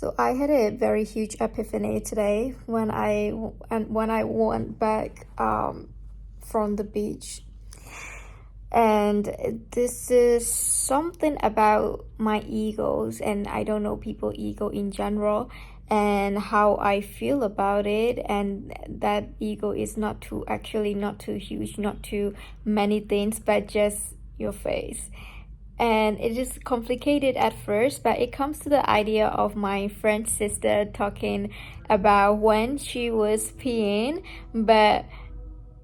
So I had a very huge epiphany today when I went back from the beach. And this is something about my egos, and I don't know people ego in general and how I feel about it. And that ego is not too huge, not too many things, but just your face. And it is complicated at first, but it comes to the idea of my friend's sister talking about when she was peeing, but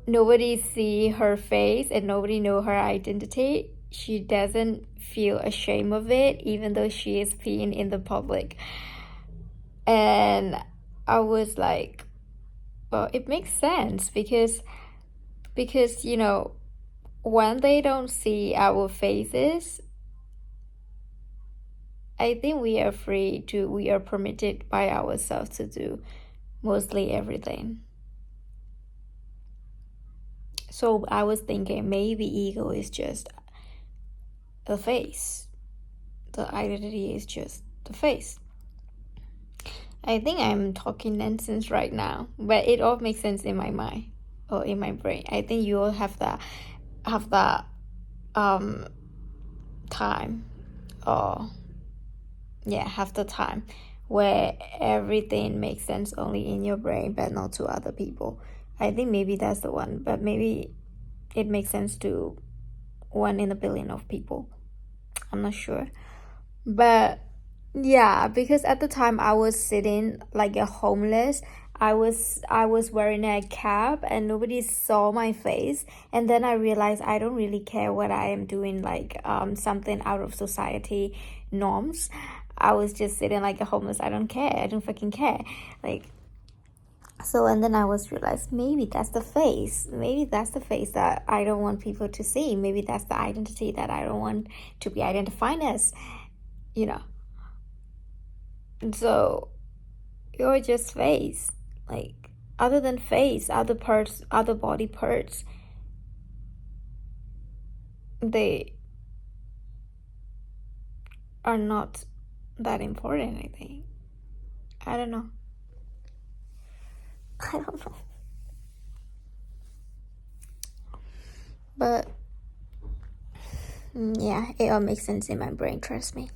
nobody see her face and nobody know her identity. She doesn't feel ashamed of it, even though she is peeing in the public. And I was like, well, it makes sense because when they don't see our faces, I think we are permitted by ourselves to do mostly everything. So I was thinking maybe ego is just the face. The identity is just the face. I think I'm talking nonsense right now, but it all makes sense in my mind or in my brain. I think you all have that time, or have the time where everything makes sense only in your brain but not to other people. I think maybe that's the one, but maybe it makes sense to 1 in a billion of people. I'm not sure. But yeah, because at the time I was sitting like a homeless. I was wearing a cap and nobody saw my face. And then I realized I don't really care what I am doing, like something out of society norms. I was just sitting like a homeless. I don't care. I don't fucking care. Like, so, and then I was realized maybe that's the face. Maybe that's the face that I don't want people to see. Maybe that's the identity that I don't want to be identified as, you know. And so you're just face. Like, other than face, other parts, other body parts, they are not that important, I think. I don't know. I don't know. But yeah, it all makes sense in my brain, trust me.